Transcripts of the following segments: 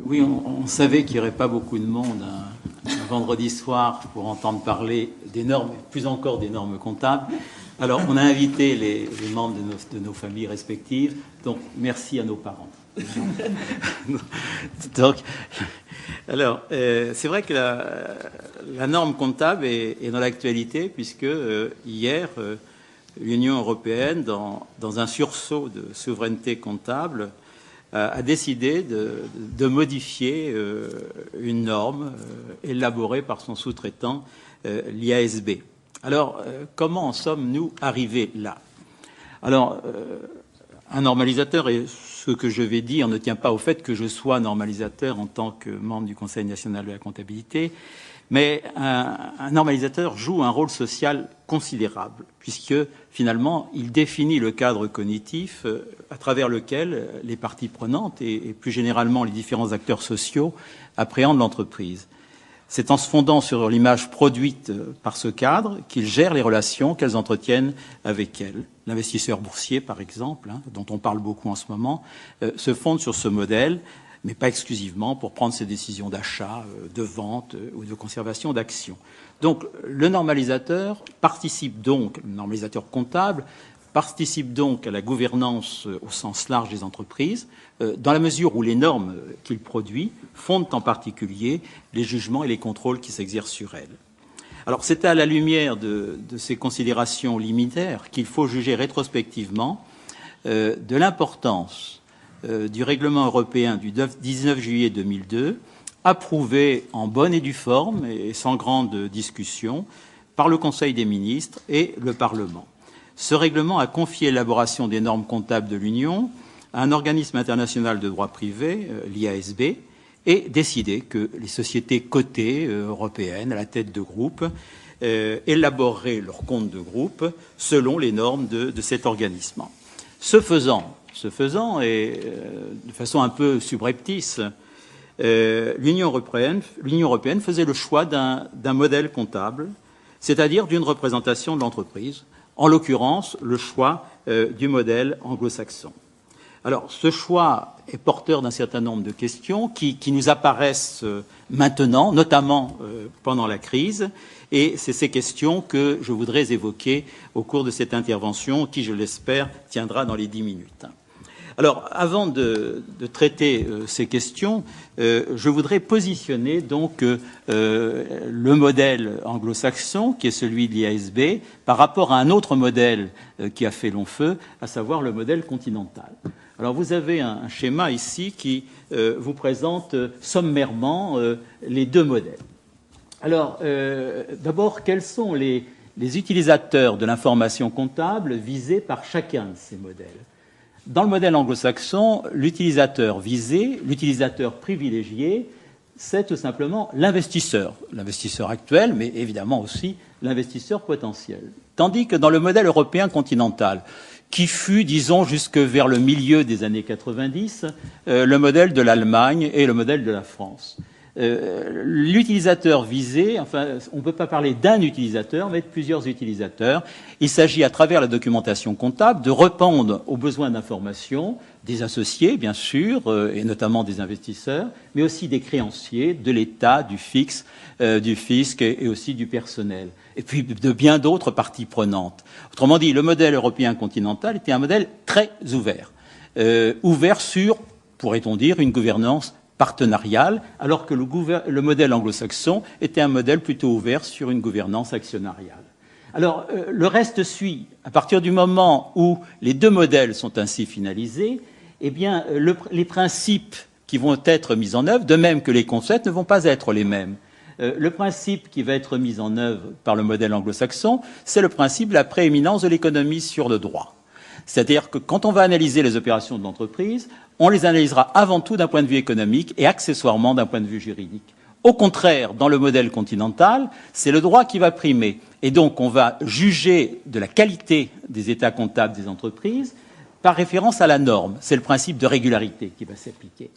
Oui, on savait qu'il n'y aurait pas beaucoup de monde un vendredi soir pour entendre parler des normes, plus encore des normes comptables. Alors, on a invité les membres de nos familles respectives, donc merci à nos parents. Donc, alors, c'est vrai que la norme comptable est dans l'actualité, puisque hier, l'Union européenne, dans un sursaut de souveraineté comptable, a décidé de modifier une norme élaborée par son sous-traitant, l'IASB. Alors, comment en sommes-nous arrivés là? Alors, un normalisateur, et ce que je vais dire ne tient pas au fait que je sois normalisateur en tant que membre du Conseil national de la comptabilité, mais un normalisateur joue un rôle social considérable, puisque finalement, il définit le cadre cognitif à travers lequel les parties prenantes et plus généralement les différents acteurs sociaux appréhendent l'entreprise. C'est en se fondant sur l'image produite par ce cadre qu'ils gèrent les relations qu'elles entretiennent avec elles. L'investisseur boursier, par exemple, dont on parle beaucoup en ce moment, se fonde sur ce modèle, mais pas exclusivement, pour prendre ses décisions d'achat, de vente ou de conservation d'actions. Donc le normalisateur participe donc, le normalisateur comptable, participe donc à la gouvernance au sens large des entreprises, dans la mesure où les normes qu'il produit fondent en particulier les jugements et les contrôles qui s'exercent sur elles. Alors c'est à la lumière de ces considérations liminaires qu'il faut juger rétrospectivement de l'importance du règlement européen du 19 juillet 2002, approuvé en bonne et due forme et sans grande discussion par le Conseil des ministres et le Parlement. Ce règlement a confié l'élaboration des normes comptables de l'Union à un organisme international de droit privé, l'IASB, et décidé que les sociétés cotées européennes à la tête de groupe élaboreraient leurs comptes de groupe selon les normes de cet organisme. Ce faisant, et de façon un peu subreptice, l'Union européenne faisait le choix d'un modèle comptable, c'est-à-dire d'une représentation de l'entreprise, en l'occurrence le choix du modèle anglo-saxon. Alors, ce choix est porteur d'un certain nombre de questions qui nous apparaissent maintenant, notamment pendant la crise, et c'est ces questions que je voudrais évoquer au cours de cette intervention qui, je l'espère, tiendra dans les 10 minutes. Alors, avant de traiter ces questions, je voudrais positionner donc le modèle anglo-saxon, qui est celui de l'IASB, par rapport à un autre modèle qui a fait long feu, à savoir le modèle continental. Alors, vous avez un schéma ici qui vous présente sommairement les deux modèles. Alors, d'abord, quels sont les utilisateurs de l'information comptable visés par chacun de ces modèles? Dans le modèle anglo-saxon, l'utilisateur visé, l'utilisateur privilégié, c'est tout simplement l'investisseur actuel, mais évidemment aussi l'investisseur potentiel. Tandis que dans le modèle européen continental, qui fut, disons, jusque vers le milieu des années 90, le modèle de l'Allemagne et le modèle de la France. L'utilisateur visé, enfin, on ne peut pas parler d'un utilisateur, mais de plusieurs utilisateurs. Il s'agit, à travers la documentation comptable, de répondre aux besoins d'information des associés, bien sûr, et notamment des investisseurs, mais aussi des créanciers, de l'État, du fisc et aussi du personnel, et puis de bien d'autres parties prenantes. Autrement dit, le modèle européen continental était un modèle très ouvert, ouvert sur, pourrait-on dire, une gouvernance partenariale, alors que le modèle anglo-saxon était un modèle plutôt ouvert sur une gouvernance actionnariale. Alors, le reste suit. À partir du moment où les deux modèles sont ainsi finalisés, eh bien, les principes qui vont être mis en œuvre, de même que les concepts, ne vont pas être les mêmes. Le principe qui va être mis en œuvre par le modèle anglo-saxon, c'est le principe de la prééminence de l'économie sur le droit. C'est-à-dire que quand on va analyser les opérations de l'entreprise, on les analysera avant tout d'un point de vue économique et accessoirement d'un point de vue juridique. Au contraire, dans le modèle continental, c'est le droit qui va primer. Et donc, on va juger de la qualité des états comptables des entreprises par référence à la norme. C'est le principe de régularité qui va s'appliquer.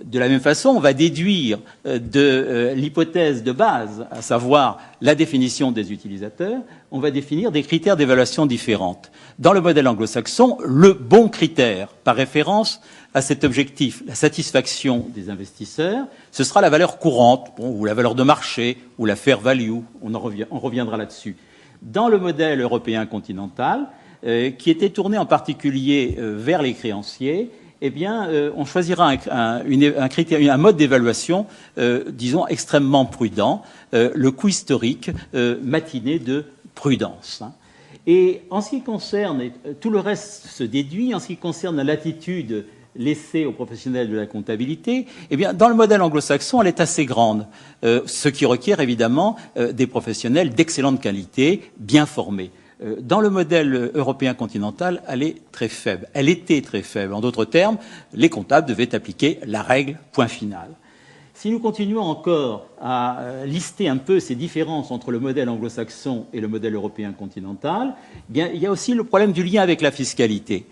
De la même façon, on va déduire de l'hypothèse de base, à savoir la définition des utilisateurs, on va définir des critères d'évaluation différentes. Dans le modèle anglo-saxon, le bon critère par référence à cet objectif, la satisfaction des investisseurs, ce sera la valeur courante, ou la valeur de marché, ou la fair value, on reviendra là-dessus. Dans le modèle européen continental, qui était tourné en particulier vers les créanciers, eh bien, on choisira un mode d'évaluation, disons, extrêmement prudent, le coût historique matiné de prudence. Et en ce qui concerne, tout le reste se déduit, en ce qui concerne la latitude laissée aux professionnels de la comptabilité, eh bien, dans le modèle anglo-saxon, elle est assez grande, ce qui requiert évidemment des professionnels d'excellente qualité, bien formés. Dans le modèle européen continental, elle est très faible. Elle était très faible. En d'autres termes, les comptables devaient appliquer la règle, point final. Si nous continuons encore à lister un peu ces différences entre le modèle anglo-saxon et le modèle européen continental, eh bien, il y a aussi le problème du lien avec la fiscalité.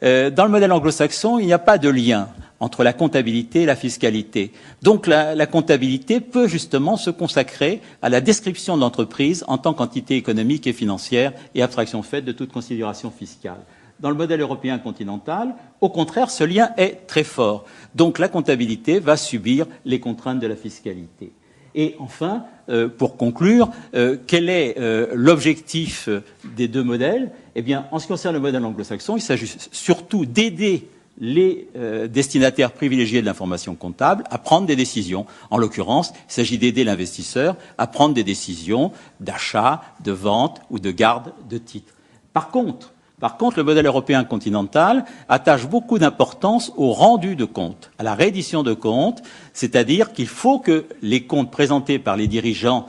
Dans le modèle anglo-saxon, il n'y a pas de lien entre la comptabilité et la fiscalité. Donc la comptabilité peut justement se consacrer à la description de l'entreprise en tant qu'entité économique et financière et abstraction faite de toute considération fiscale. Dans le modèle européen continental, au contraire, ce lien est très fort. Donc la comptabilité va subir les contraintes de la fiscalité. Et enfin, pour conclure, quel est l'objectif des deux modèles? Eh bien, en ce qui concerne le modèle anglo-saxon, il s'agit surtout d'aider les destinataires privilégiés de l'information comptable à prendre des décisions. En l'occurrence, il s'agit d'aider l'investisseur à prendre des décisions d'achat, de vente ou de garde de titres. Par contre, le modèle européen continental attache beaucoup d'importance au rendu de comptes, à la reddition de comptes, c'est-à-dire qu'il faut que les comptes présentés par les dirigeants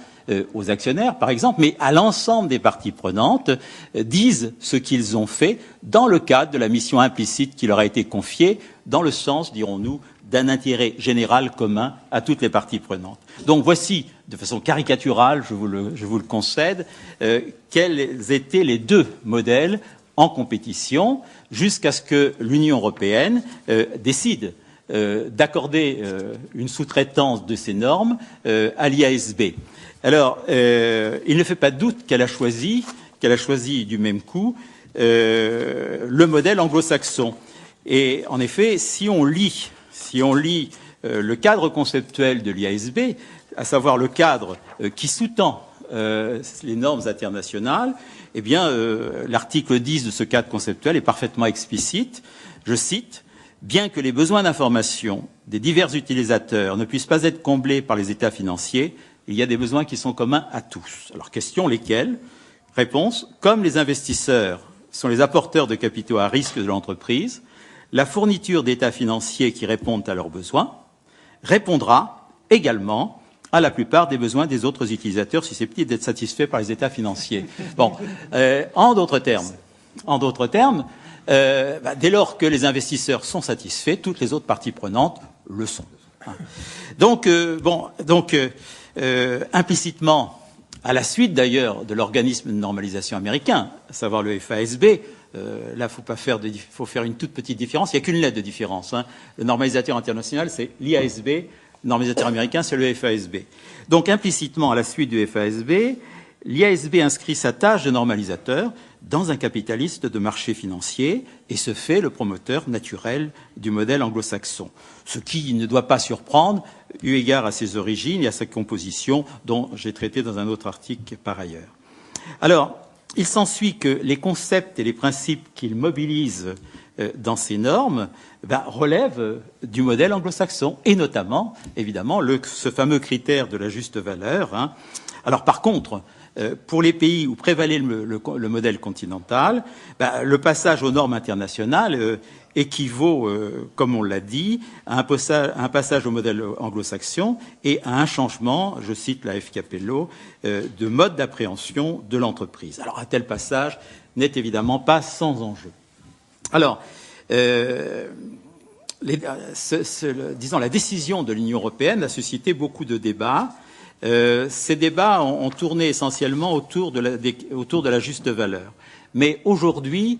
aux actionnaires, par exemple, mais à l'ensemble des parties prenantes, disent ce qu'ils ont fait dans le cadre de la mission implicite qui leur a été confiée, dans le sens, dirons-nous, d'un intérêt général commun à toutes les parties prenantes. Donc voici, de façon caricaturale, je vous le concède, quels étaient les deux modèles en compétition jusqu'à ce que l'Union européenne décide d'accorder une sous-traitance de ces normes à l'IASB. Alors, il ne fait pas de doute qu'elle a choisi du même coup le modèle anglo-saxon. Et en effet, si on lit le cadre conceptuel de l'IASB, à savoir le cadre qui sous-tend les normes internationales, eh bien, l'article 10 de ce cadre conceptuel est parfaitement explicite. Je cite: « Bien que les besoins d'information des divers utilisateurs ne puissent pas être comblés par les états financiers, il y a des besoins qui sont communs à tous. » Alors, question, lesquels? Réponse: comme les investisseurs sont les apporteurs de capitaux à risque de l'entreprise, la fourniture d'états financiers qui répondent à leurs besoins répondra également à la plupart des besoins des autres utilisateurs susceptibles d'être satisfaits par les états financiers. Bon, en d'autres termes, dès lors que les investisseurs sont satisfaits, toutes les autres parties prenantes le sont. Donc, implicitement, à la suite d'ailleurs de l'organisme de normalisation américain, à savoir le FASB, là, faut faire une toute petite différence. Il n'y a qu'une lettre de différence. Le normalisateur international, c'est l'IASB. Le normalisateur américain, c'est le FASB. Donc, implicitement, à la suite du FASB, l'IASB inscrit sa tâche de normalisateur dans un capitaliste de marché financier et se fait le promoteur naturel du modèle anglo-saxon. Ce qui ne doit pas surprendre, eu égard à ses origines et à sa composition, dont j'ai traité dans un autre article par ailleurs. Alors, il s'ensuit que les concepts et les principes qu'il mobilise dans ces normes relèvent du modèle anglo-saxon, et notamment, évidemment, ce fameux critère de la juste valeur. Alors, par contre, pour les pays où prévalait le modèle continental, le passage aux normes internationales équivaut, comme on l'a dit, à un passage au modèle anglo-saxon et à un changement, je cite la F. Capello, de mode d'appréhension de l'entreprise. Alors, un tel passage n'est évidemment pas sans enjeu. Alors, disons, la décision de l'Union européenne a suscité beaucoup de débats. ces débats ont tourné essentiellement autour de la juste valeur. Mais aujourd'hui,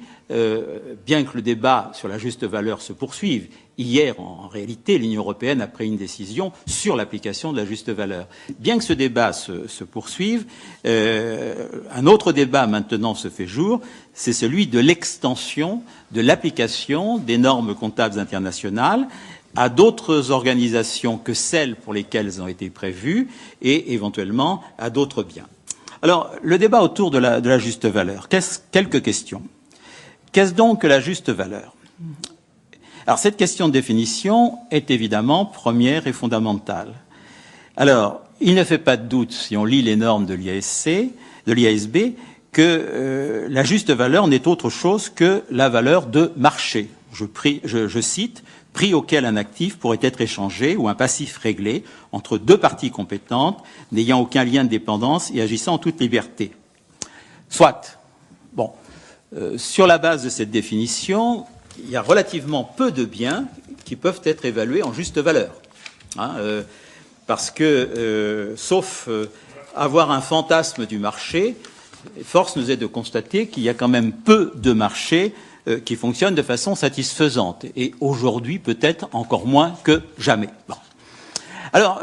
bien que le débat sur la juste valeur se poursuive, hier, en réalité, l'Union européenne a pris une décision sur l'application de la juste valeur. Bien que ce débat se poursuive, un autre débat maintenant se fait jour, c'est celui de l'extension de l'application des normes comptables internationales à d'autres organisations que celles pour lesquelles elles ont été prévues et éventuellement à d'autres biens. Alors, le débat autour de la juste valeur. Quelques questions. Qu'est-ce donc que la juste valeur? Alors, cette question de définition est évidemment première et fondamentale. Alors, il ne fait pas de doute, si on lit les normes de l'IASB, que la juste valeur n'est autre chose que la valeur de marché. Je cite, prix auquel un actif pourrait être échangé ou un passif réglé entre deux parties compétentes, n'ayant aucun lien de dépendance et agissant en toute liberté. Soit. Bon. Sur la base de cette définition, il y a relativement peu de biens qui peuvent être évalués en juste valeur. Parce que, sauf avoir un fantasme du marché, force nous est de constater qu'il y a quand même peu de marchés qui fonctionnent de façon satisfaisante. Et aujourd'hui, peut-être encore moins que jamais. Bon. Alors,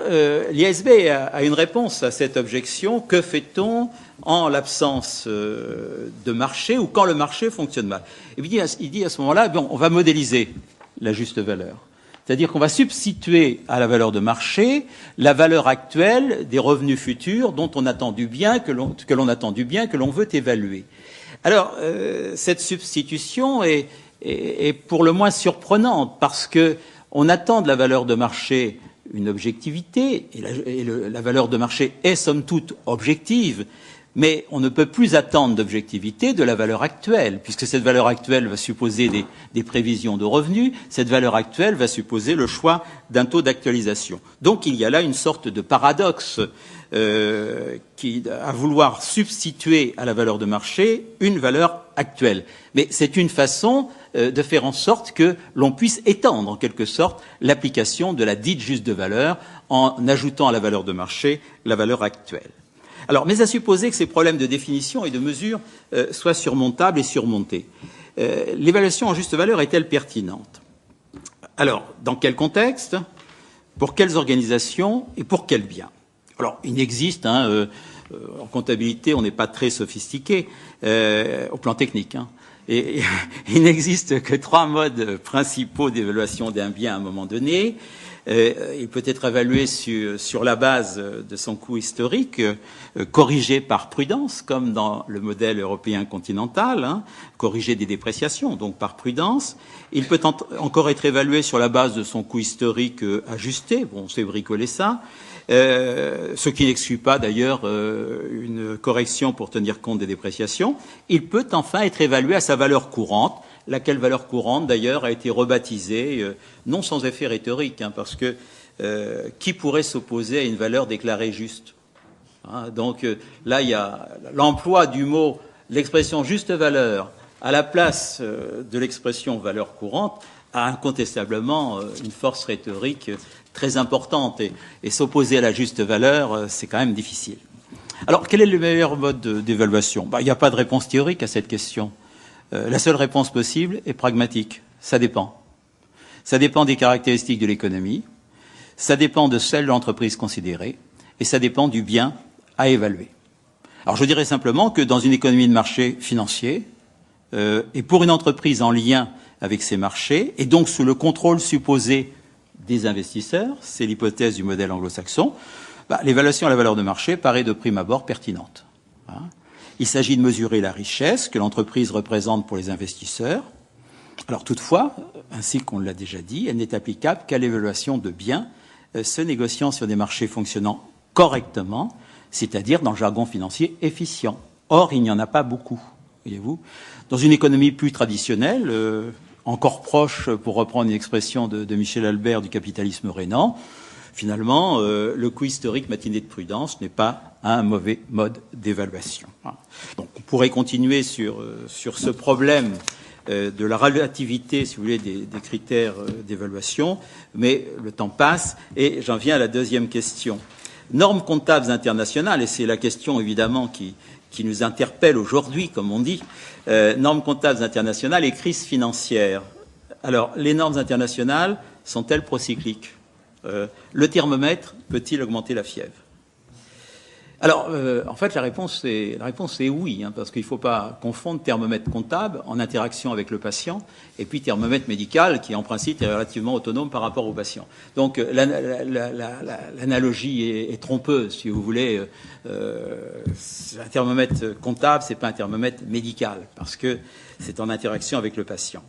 l'IASB a une réponse à cette objection. Que fait-on en l'absence de marché ou quand le marché fonctionne mal? Et puis, il dit à ce moment-là, bon, on va modéliser la juste valeur. C'est-à-dire qu'on va substituer à la valeur de marché la valeur actuelle des revenus futurs dont on attend du bien, que l'on attend du bien, que l'on veut évaluer. Alors, cette substitution est pour le moins surprenante parce que on attend de la valeur de marché une objectivité, et la valeur de marché est somme toute objective, mais on ne peut plus attendre d'objectivité de la valeur actuelle, puisque cette valeur actuelle va supposer des prévisions de revenus, cette valeur actuelle va supposer le choix d'un taux d'actualisation. Donc il y a là une sorte de paradoxe à vouloir substituer à la valeur de marché une valeur actuelle. Mais c'est une façon de faire en sorte que l'on puisse étendre en quelque sorte l'application de la dite juste de valeur en ajoutant à la valeur de marché la valeur actuelle. Alors, mais à supposer que ces problèmes de définition et de mesure soient surmontables et surmontés, l'évaluation en juste valeur est-elle pertinente? Alors, dans quel contexte? Pour quelles organisations et pour quels biens? Alors, il n'existe, en comptabilité, on n'est pas très sophistiqué au plan technique, et il n'existe que 3 modes principaux d'évaluation d'un bien à un moment donné. Il peut être évalué sur la base de son coût historique, corrigé par prudence, comme dans le modèle européen continental, corrigé des dépréciations, donc par prudence. Il peut encore être évalué sur la base de son coût historique ajusté, bon, on sait bricoler ça, ce qui n'exclut pas d'ailleurs une correction pour tenir compte des dépréciations. Il peut enfin être évalué à sa valeur courante, laquelle valeur courante, d'ailleurs, a été rebaptisée, non sans effet rhétorique, parce que qui pourrait s'opposer à une valeur déclarée juste? Donc là, il y a l'emploi du mot, l'expression juste valeur, à la place de l'expression valeur courante, a incontestablement une force rhétorique très importante. Et s'opposer à la juste valeur, c'est quand même difficile. Alors, quel est le meilleur mode d'évaluation? Il n'y a pas de réponse théorique à cette question. La seule réponse possible est pragmatique. Ça dépend. Ça dépend des caractéristiques de l'économie, ça dépend de celle de l'entreprise considérée, et ça dépend du bien à évaluer. Alors je dirais simplement que dans une économie de marché financier, et pour une entreprise en lien avec ces marchés, et donc sous le contrôle supposé des investisseurs, c'est l'hypothèse du modèle anglo-saxon, l'évaluation à la valeur de marché paraît de prime abord pertinente. Il s'agit de mesurer la richesse que l'entreprise représente pour les investisseurs. Alors toutefois, ainsi qu'on l'a déjà dit, elle n'est applicable qu'à l'évaluation de biens se négociant sur des marchés fonctionnant correctement, c'est-à-dire dans le jargon financier efficient. Or, il n'y en a pas beaucoup, voyez-vous. Dans une économie plus traditionnelle, encore proche, pour reprendre une expression de Michel Albert, du capitalisme rénan, finalement, le coût historique matiné de prudence n'est pas un mauvais mode d'évaluation. Donc, on pourrait continuer sur ce problème de la relativité, si vous voulez, des critères d'évaluation, mais le temps passe et j'en viens à la deuxième question. normes comptables internationales, et c'est la question évidemment qui nous interpelle aujourd'hui, comme on dit, normes comptables internationales et crise financière. Alors, les normes internationales sont-elles procycliques? Le thermomètre peut-il augmenter la fièvre? Alors, en fait, la réponse est oui, hein, parce qu'il ne faut pas confondre thermomètre comptable en interaction avec le patient et puis thermomètre médical qui, en principe, est relativement autonome par rapport au patient. Donc, l'analogie est trompeuse, si vous voulez. Un thermomètre comptable, c'est pas un thermomètre médical, parce que c'est en interaction avec le patient.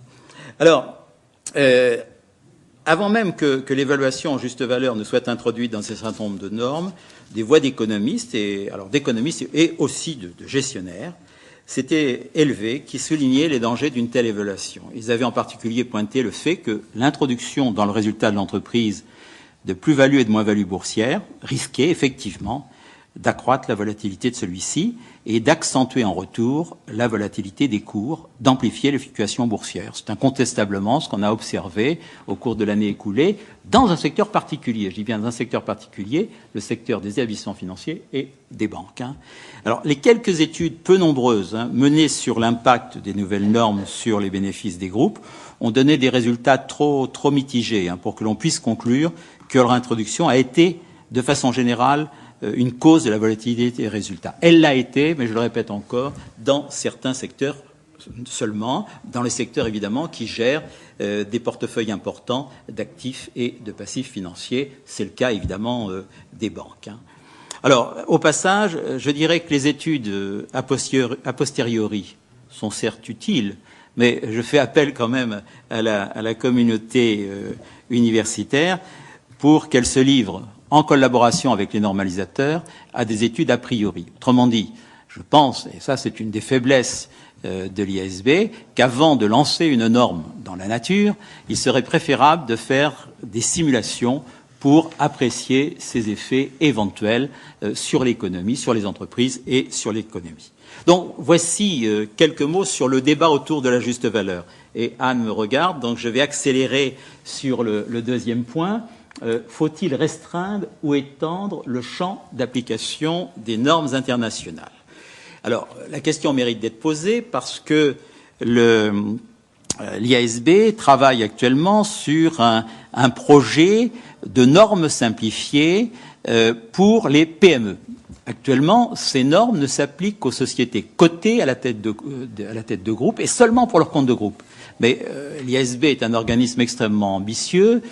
Alors, avant même que l'évaluation en juste valeur ne soit introduite dans un certain nombre de normes, des voix d'économistes et aussi de gestionnaires s'étaient élevées qui soulignaient les dangers d'une telle évaluation. Ils avaient en particulier pointé le fait que l'introduction dans le résultat de l'entreprise de plus-value et de moins-value boursière risquait effectivement d'accroître la volatilité de celui-ci et d'accentuer en retour la volatilité des cours, d'amplifier les fluctuations boursières. C'est incontestablement ce qu'on a observé au cours de l'année écoulée dans un secteur particulier. Je dis bien dans un secteur particulier, le secteur des établissements financiers et des banques. Alors, les quelques études peu nombreuses menées sur l'impact des nouvelles normes sur les bénéfices des groupes ont donné des résultats trop mitigés pour que l'on puisse conclure que leur introduction a été, de façon générale, une cause de la volatilité des résultats. Elle l'a été, mais je le répète encore, dans certains secteurs seulement, dans les secteurs évidemment qui gèrent des portefeuilles importants d'actifs et de passifs financiers. C'est le cas évidemment des banques. Alors, au passage, je dirais que les études a posteriori sont certes utiles, mais je fais appel quand même à la communauté universitaire pour qu'elle se livre en collaboration avec les normalisateurs, à des études a priori. Autrement dit, je pense, et ça c'est une des faiblesses de l'IASB, qu'avant de lancer une norme dans la nature, il serait préférable de faire des simulations pour apprécier ses effets éventuels sur l'économie, sur les entreprises et sur l'économie. Donc voici quelques mots sur le débat autour de la juste valeur. Et Anne me regarde, donc je vais accélérer sur le deuxième point. Faut-il restreindre ou étendre le champ d'application des normes internationales? Alors, la question mérite d'être posée parce que l'IASB travaille actuellement sur un projet de normes simplifiées pour les PME. Actuellement, ces normes ne s'appliquent qu'aux sociétés cotées à la tête de groupe et seulement pour leur compte de groupe. Mais l'IASB est un organisme extrêmement ambitieux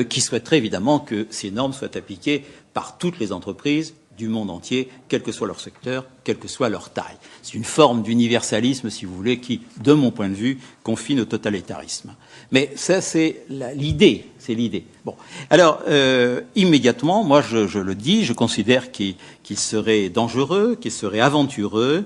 qui souhaiterait évidemment que ces normes soient appliquées par toutes les entreprises du monde entier, quel que soit leur secteur, quelle que soit leur taille. C'est une forme d'universalisme, si vous voulez, qui, de mon point de vue, confine au totalitarisme. Mais ça, c'est l'idée. C'est l'idée. Bon. Alors, immédiatement, moi, je le dis, je considère qu'il serait dangereux, qu'il serait aventureux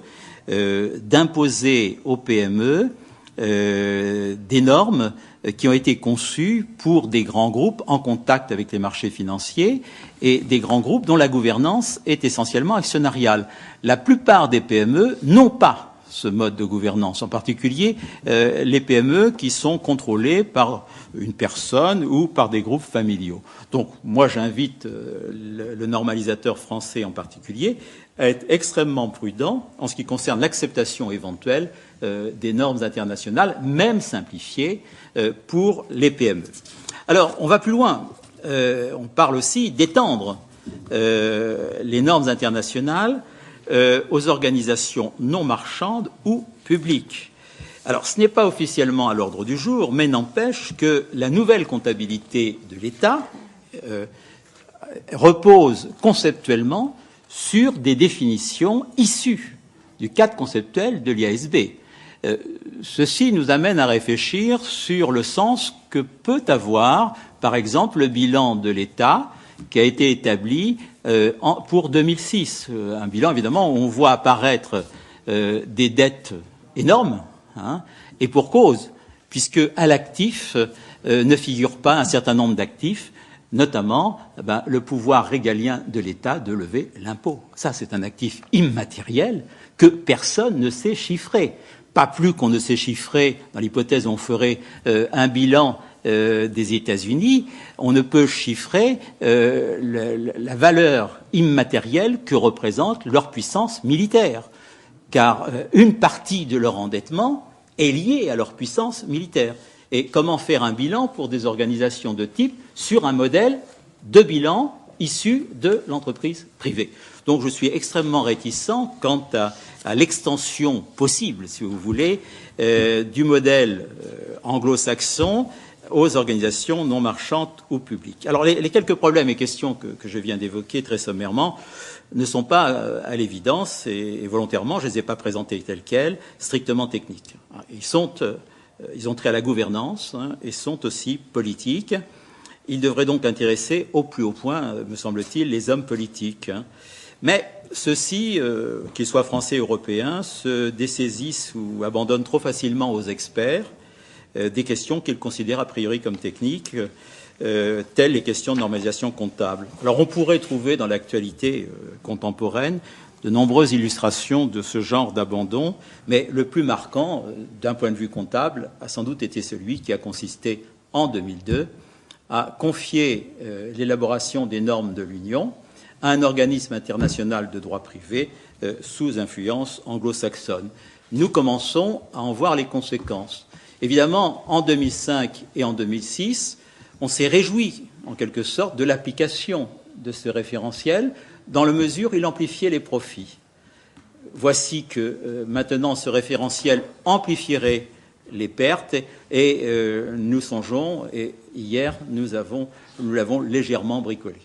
d'imposer aux PME des normes qui ont été conçues pour des grands groupes en contact avec les marchés financiers et des grands groupes dont la gouvernance est essentiellement actionnariale. La plupart des PME n'ont pas ce mode de gouvernance, en particulier les PME qui sont contrôlées par une personne ou par des groupes familiaux. Donc, moi, j'invite le normalisateur français en particulier à être extrêmement prudent en ce qui concerne l'acceptation éventuelle des normes internationales, même simplifiées, pour les PME. Alors, on va plus loin. On parle aussi d'étendre les normes internationales aux organisations non marchandes ou publiques. Alors, ce n'est pas officiellement à l'ordre du jour, mais n'empêche que la nouvelle comptabilité de l'État repose conceptuellement sur des définitions issues du cadre conceptuel de l'IASB. Ceci nous amène à réfléchir sur le sens que peut avoir, par exemple, le bilan de l'État qui a été établi pour 2006. Un bilan, évidemment, où on voit apparaître des dettes énormes, et pour cause, puisque à l'actif ne figure pas un certain nombre d'actifs, notamment le pouvoir régalien de l'État de lever l'impôt. Ça, c'est un actif immatériel que personne ne sait chiffrer. Pas plus qu'on ne sait chiffrer, dans l'hypothèse où on ferait un bilan des États-Unis, on ne peut chiffrer la valeur immatérielle que représente leur puissance militaire, car une partie de leur endettement est liée à leur puissance militaire. Et comment faire un bilan pour des organisations de type sur un modèle de bilan issu de l'entreprise privée? Donc je suis extrêmement réticent quant à l'extension possible, si vous voulez, du modèle anglo-saxon aux organisations non marchandes ou publiques. Alors les quelques problèmes et questions que je viens d'évoquer très sommairement ne sont pas, à l'évidence, et volontairement, je ne les ai pas présentés tels quels, strictement techniques. Ils ont trait à la gouvernance et sont aussi politiques. Ils devraient donc intéresser au plus haut point, me semble-t-il, les hommes politiques. Mais ceux-ci, qu'ils soient français ou européens, se dessaisissent ou abandonnent trop facilement aux experts des questions qu'ils considèrent a priori comme techniques, telles les questions de normalisation comptable. Alors on pourrait trouver dans l'actualité contemporaine de nombreuses illustrations de ce genre d'abandon, mais le plus marquant, d'un point de vue comptable, a sans doute été celui qui a consisté, en 2002, à confier l'élaboration des normes de l'Union à un organisme international de droit privé sous influence anglo-saxonne. Nous commençons à en voir les conséquences. Évidemment, en 2005 et en 2006, on s'est réjoui, en quelque sorte, de l'application de ce référentiel, dans la mesure où il amplifiait les profits. Voici que maintenant ce référentiel amplifierait les pertes et nous songeons, et hier nous l'avons légèrement bricolé.